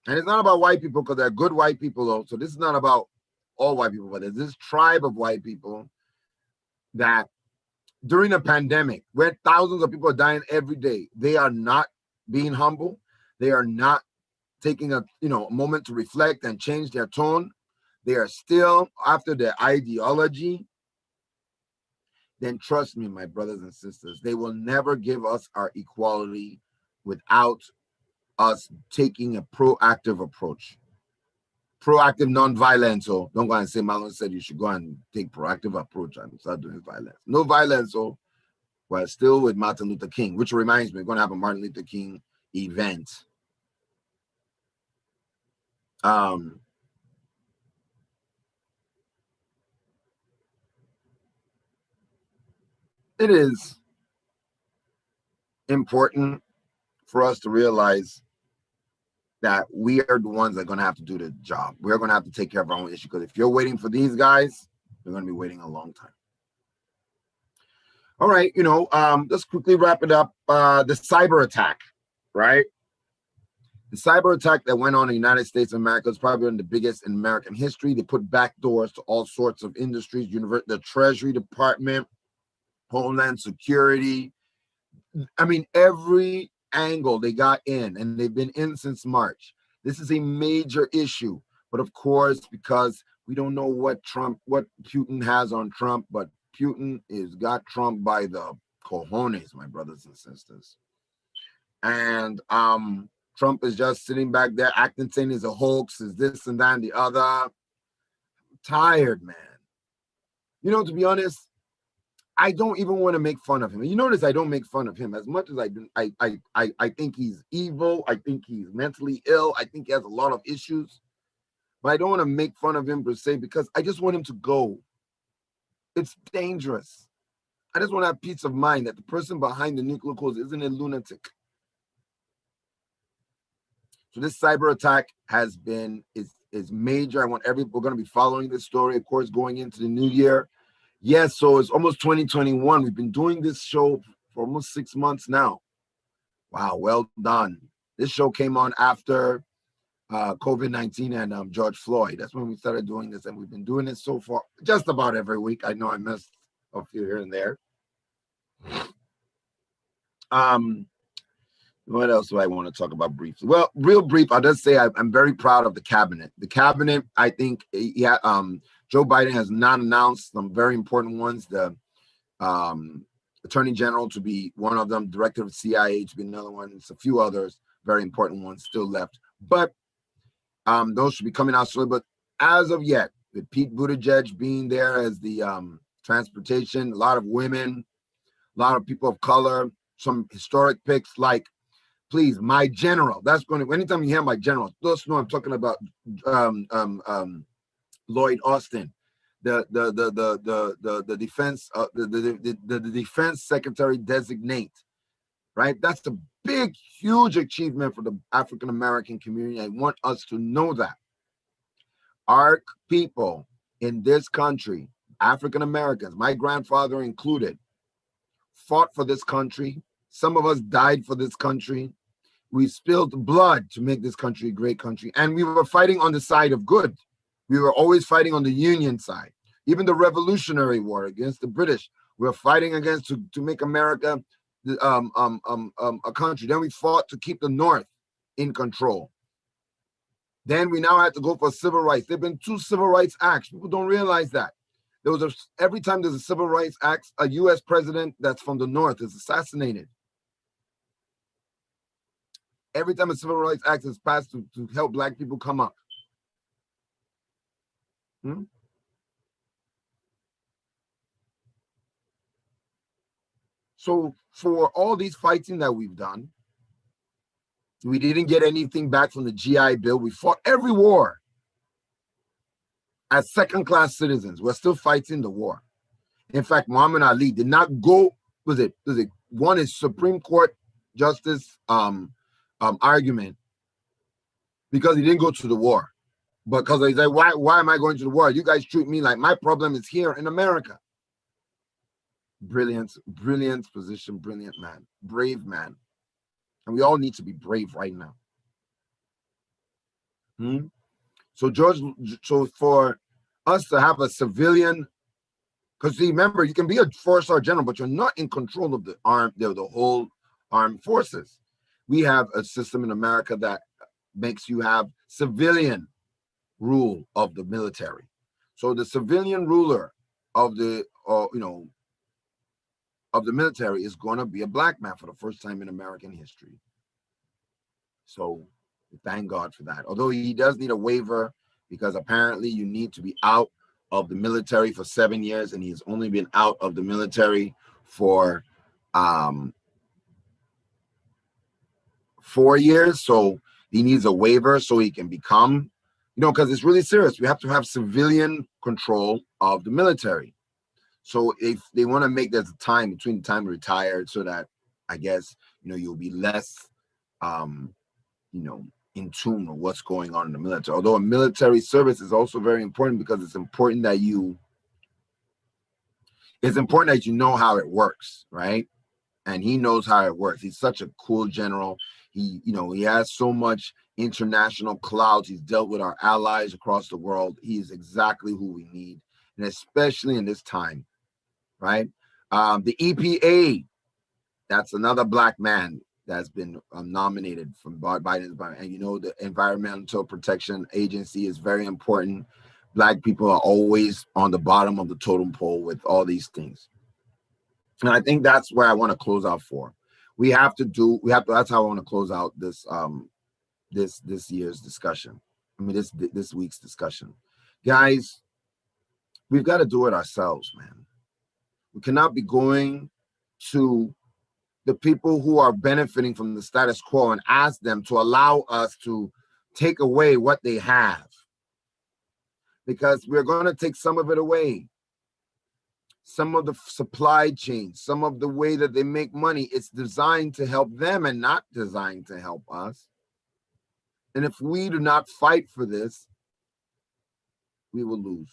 and it's not about white people, because they're good white people though, so this is not about all white people, but there's this tribe of white people that during the pandemic, where thousands of people are dying every day, they are not being humble. They are not taking a moment to reflect and change their tone. They are still after their ideology. Then trust me, my brothers and sisters, they will never give us our equality without us taking a proactive approach. Proactive non-violence. So don't go and say Marlon said you should go and take proactive approach and start doing violence. No violence. So we're still with Martin Luther King, which reminds me, we're going to have a Martin Luther King event it is important for us to realize that we are the ones that are going to have to do the job. We're going to have to take care of our own issue, because if you're waiting for these guys, you're going to be waiting a long time. All right, let's quickly wrap it up. The cyber attack, right? The cyber attack that went on in the United States of America is probably one of the biggest in American history. They put backdoors to all sorts of industries, the Treasury Department, Homeland Security. I mean, every angle they got in, and they've been in since March. This is a major issue. But of course, because we don't know what Putin has on Trump, but Putin is got Trump by the cojones, my brothers and sisters. And Trump is just sitting back there acting, saying it's a hoax, is this and that and the other. I'm tired, man. To be honest, I don't even want to make fun of him. You notice I don't make fun of him as much as I do. I think he's evil. I think he's mentally ill. I think he has a lot of issues. But I don't want to make fun of him per se, because I just want him to go. It's dangerous. I just want to have peace of mind that the person behind the nuclear codes isn't a lunatic. So this cyber attack is major. We're going to be following this story, of course, going into the new year. Yes, so it's almost 2021. We've been doing this show for almost 6 months now. Wow, well done. This show came on after COVID-19 and George Floyd. That's when we started doing this, and we've been doing this so far just about every week. I know I missed a few here and there. What else do I want to talk about briefly? Well, real brief, I'll just say I'm very proud of the cabinet. The cabinet, I think, Joe Biden has not announced some very important ones. The Attorney General to be one of them, Director of CIA to be another one. It's a few others, very important ones still left. But those should be coming out soon. But as of yet, with Pete Buttigieg being there as the transportation, a lot of women, a lot of people of color, some historic picks like, please, my general. That's going to, anytime you hear my general, just know I'm talking about Lloyd Austin, the defense the defense secretary designate, right? That's a big, huge achievement for the African American community. I want us to know that our people in this country, African Americans, my grandfather included, fought for this country. Some of us died for this country. We spilled blood to make this country a great country, and we were fighting on the side of good. We were always fighting on the Union side. Even the Revolutionary War against the British, we were fighting against to make America a country. Then we fought to keep the North in control. Then we now had to go for civil rights. There have been 2 civil rights acts. People don't realize that. Every time there's a civil rights act, a U.S. president that's from the North is assassinated. Every time a civil rights act is passed to help Black people come up. So for all these fighting that we've done, we didn't get anything back from the GI Bill. We fought every war as second-class citizens. We're still fighting the war. In fact, Muhammad Ali did not go, won his Supreme Court justice argument because he didn't go to the war. Because he's like, why am I going to the war? You guys treat me like my problem is here in America. Brilliant position, brilliant man, brave man. And we all need to be brave right now. So for us to have a civilian, because remember, you can be a 4-star general, but you're not in control of the whole armed forces. We have a system in America that makes you have civilian rule of the military. So the civilian ruler of the military is going to be a Black man for the first time in American history. So thank God for that. Although he does need a waiver, because apparently you need to be out of the military for 7 years, and he's only been out of the military for 4 years. So he needs a waiver so he can become, because it's really serious. We have to have civilian control of the military. So if they want to make there's a time between the time retired, so that I guess you'll be less you know in tune with what's going on in the military. Although a military service is also very important, because it's important that you know how it works, right? And he knows how it works. He's such a cool general. He has so much international clout. He's dealt with our allies across the world. He is exactly who we need, and especially in this time, right? The EPA, that's another black man that's been nominated from Biden's, and the Environmental Protection Agency is very important. Black people are always on the bottom of the totem pole with all these things. And I think that's where I want to close out for. That's how I want to close out this year's discussion. I mean, this week's discussion. Guys, we've got to do it ourselves, man. We cannot be going to the people who are benefiting from the status quo and ask them to allow us to take away what they have, because we're going to take some of it away. Some of the supply chain, some of the way that they make money, it's designed to help them and not designed to help us. And if we do not fight for this, we will lose.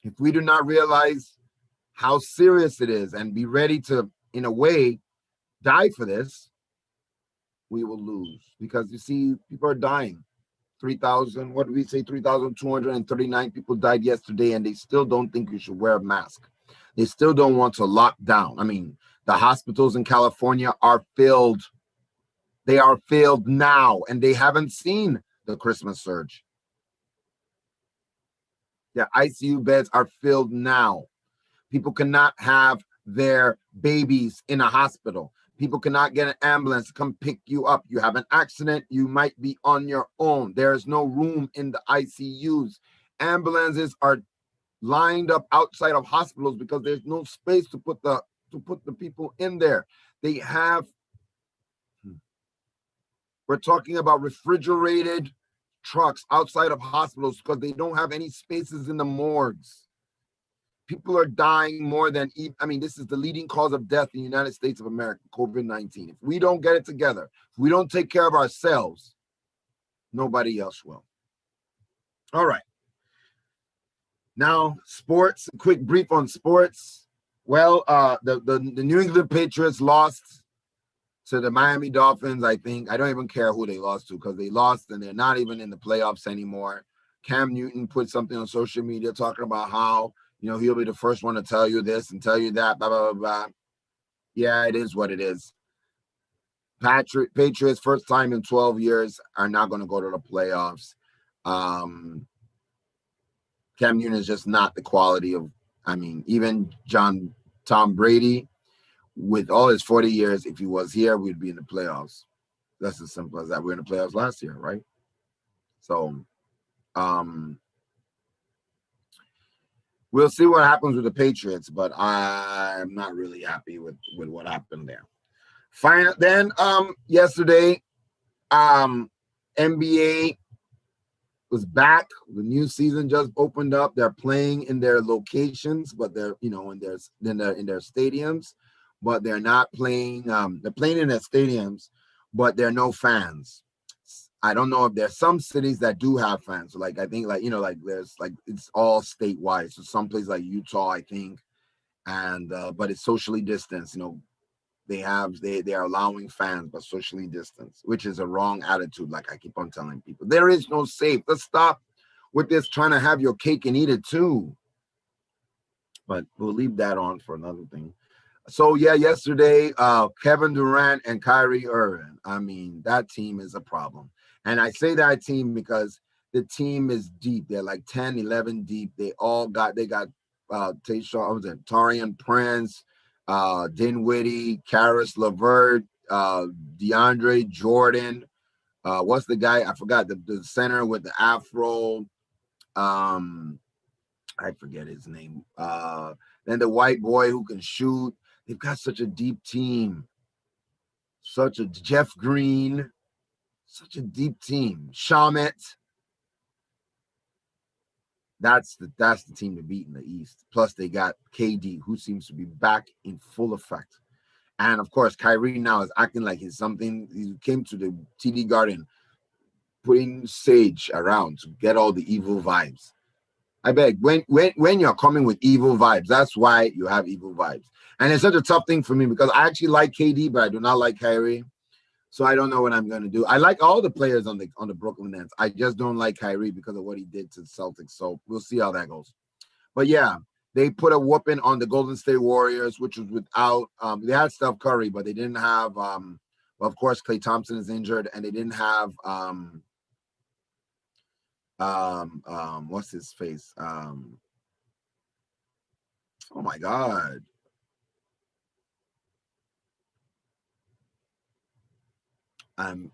If we do not realize how serious it is and be ready to, in a way, die for this, we will lose. Because you see, people are dying. 3,000, what did we say? 3,239 people died yesterday, and they still don't think you should wear a mask. They still don't want to lock down. I mean, the hospitals in California are filled. They are filled now, and they haven't seen the Christmas surge. The ICU beds are filled now. People cannot have their babies in a hospital. People cannot get an ambulance to come pick you up. You have an accident, you might be on your own. There is no room in the ICUs. Ambulances are lined up outside of hospitals because there's no space to put the people in there. We're talking about refrigerated trucks outside of hospitals because they don't have any spaces in the morgues. People are dying more than, this is the leading cause of death in the United States of America, COVID-19. If we don't get it together, if we don't take care of ourselves, nobody else will. All right. Now, sports, a quick brief on sports. Well, the New England Patriots lost to the Miami Dolphins, I think. I don't even care who they lost to, because they lost and they're not even in the playoffs anymore. Cam Newton put something on social media talking about how, he'll be the first one to tell you this and tell you that, blah, blah, blah, blah. Yeah, it is what it is. Patriots, first time in 12 years, are not going to go to the playoffs. Cam Newton is just not the quality of, even Tom Brady, with all his 40 years, if he was here, we'd be in the playoffs. That's as simple as that. We're in the playoffs last year, right? So, we'll see what happens with the Patriots, but I'm not really happy with what happened there. Fine. Then, yesterday, NBA was back. The new season just opened up. They're playing in their locations, but they're in their stadiums, but they're not playing. They're playing in their stadiums, but there are no fans. I don't know if there's some cities that do have fans. So I think there's it's all statewide. So some places like Utah, I think, and but it's socially distanced. They are allowing fans, but socially distanced, which is a wrong attitude. Like I keep on telling people, there is no safe. Let's stop with this trying to have your cake and eat it too. But we'll leave that on for another thing. So yeah, yesterday, Kevin Durant and Kyrie Irving. That team is a problem. And I say that team because the team is deep. They're like 10, 11 deep. They got Taurean Prince, Dinwiddie, Karis LeVert, DeAndre Jordan. What's the guy? I forgot the center with the afro. I forget his name. Then the white boy who can shoot. They've got such a deep team. Such a Jeff Green. Such a deep team. Shamet. That's the team to beat in the East. Plus, they got KD, who seems to be back in full effect. And of course, Kyrie now is acting like he's something. He came to the TD Garden putting sage around to get all the evil vibes. I beg, when you're coming with evil vibes, that's why you have evil vibes. And it's such a tough thing for me because I actually like KD, but I do not like Kyrie. So I don't know what I'm gonna do. I like all the players on the Brooklyn Nets. I just don't like Kyrie because of what he did to the Celtics. So we'll see how that goes. But yeah, they put a whooping on the Golden State Warriors, which was without they had Steph Curry, but they didn't have well, of course, Klay Thompson is injured, and they didn't have what's his face? Oh my god. I'm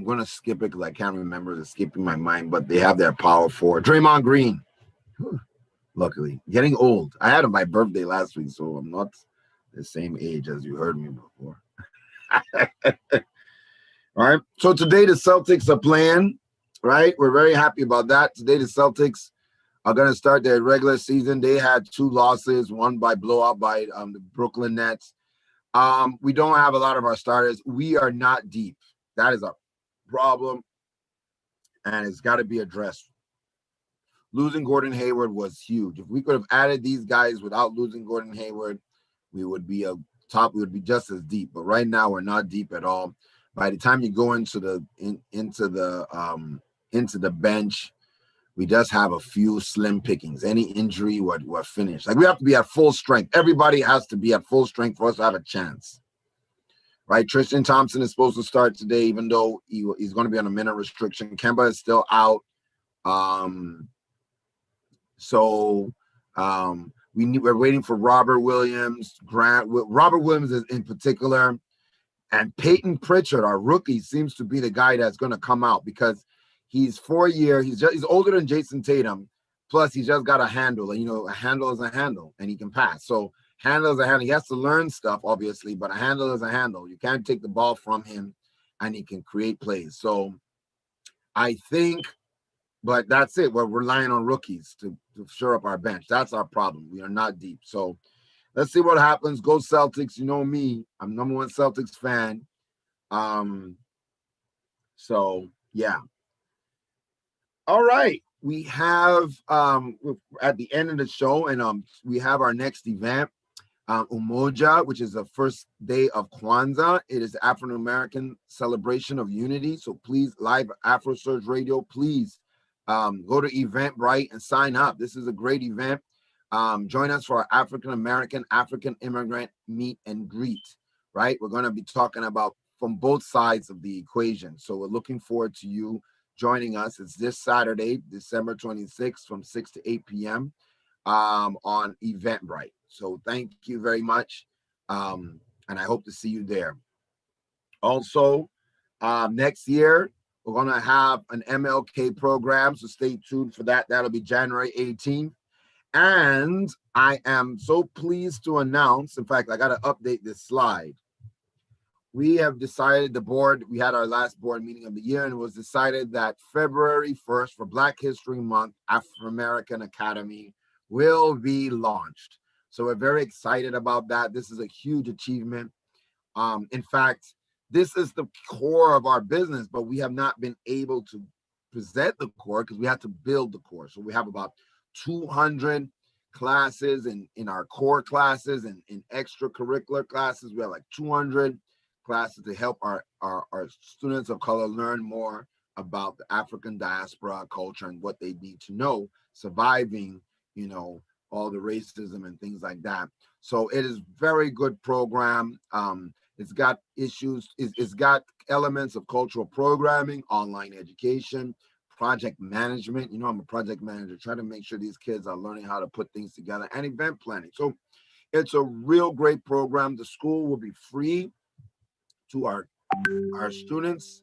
gonna skip it because I can't remember. It's skipping my mind, but they have their power forward. Draymond Green. Whew. Luckily, getting old. I had my birthday last week, so I'm not the same age as you heard me before. All right. So today the Celtics are playing. Right. We're very happy about that. Today the Celtics are going to start their regular season. They had 2 losses, one by blowout by the Brooklyn Nets. We don't have a lot of our starters. We are not deep. That is a problem, and it's got to be addressed. Losing Gordon Hayward was huge. If we could have added these guys without losing Gordon Hayward, we would be a top. We would be just as deep. But right now, we're not deep at all. By the time you go into the bench, we just have a few slim pickings. Any injury, we're finished. Like we have to be at full strength. Everybody has to be at full strength for us to have a chance. Right? Tristan Thompson is supposed to start today, even though he's going to be on a minute restriction. Kemba is still out. We're waiting for Robert Williams, Robert Williams in particular, and Peyton Pritchard, our rookie, seems to be the guy that's going to come out because he's 4-year. He's older than Jason Tatum. Plus, he's just got a handle, and a handle is a handle, and he can pass. So, handle is a handle. He has to learn stuff, obviously, but a handle is a handle. You can't take the ball from him, and he can create plays. So, I think. But that's it. We're relying on rookies to shore up our bench. That's our problem. We are not deep. So let's see what happens. Go Celtics. You know me. I'm #1 Celtics fan. So yeah. All right. We have at the end of the show, and we have our next event, Umoja, which is the first day of Kwanzaa. It is the African American celebration of unity. So please, live Afro Surge Radio, please. Go to Eventbrite and sign up. This is a great event. Join us for our African American, African immigrant meet and greet, right? We're going to be talking about from both sides of the equation. So we're looking forward to you joining us. It's this Saturday, December 26th from 6 to 8 p.m. On Eventbrite. So thank you very much. And I hope to see you there. Also, next year, we're going to have an MLK program, so stay tuned for that. That'll be January 18th. And I am so pleased to announce, in fact, I got to update this slide. We have decided, we had our last board meeting of the year, and it was decided that February 1st for Black History Month, Afro American Academy will be launched. So we're very excited about that. This is a huge achievement. In fact, this is the core of our business, but we have not been able to present the core because we had to build the core. So we have about 200 classes in our core classes and in extracurricular classes. We have like 200 classes to help our students of color learn more about the African diaspora culture and what they need to know, surviving, all the racism and things like that. So it is very good program. It's got issues. It's got elements of cultural programming, online education, project management. I'm a project manager, trying to make sure these kids are learning how to put things together, and event planning. So it's a real great program. The school will be free to our students.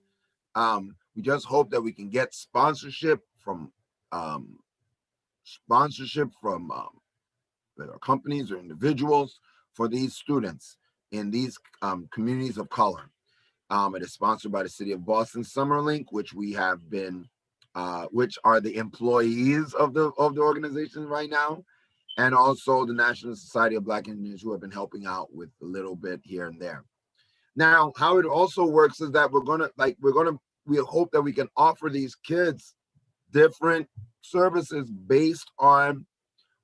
We just hope that we can get sponsorship from companies or individuals for these students in these communities of color. It is sponsored by the City of Boston Summerlink, which we have been which are the employees of the organization right now, and also the National Society of Black Engineers, who have been helping out with a little bit here and there. Now, how it also works is that we hope that we can offer these kids different services based on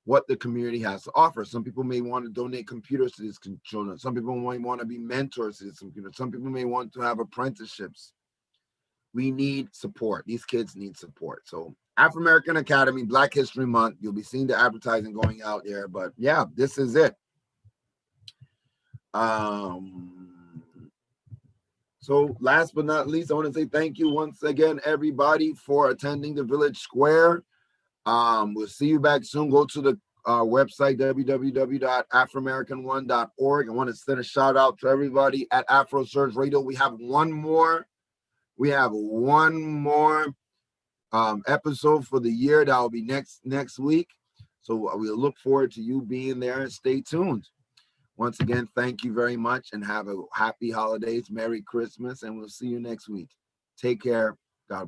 what the community has to offer. Some people may want to donate computers to these children. Some people might want to be mentors to these computers. Some people may want to have apprenticeships. We need support. These kids need support. So Afro-American Academy, Black History Month, you'll be seeing the advertising going out there. But yeah, this is it. So last but not least, I want to say thank you once again, everybody, for attending the Village Square. We'll see you back soon. Go to the website, www.afroamerican1.org. I want to send a shout out to everybody at Afro Surge Radio. We have one more episode for the year that will be next week. So we'll look forward to you being there, and stay tuned. Once again, thank you very much, and have a happy holidays, Merry Christmas, and we'll see you next week. Take care.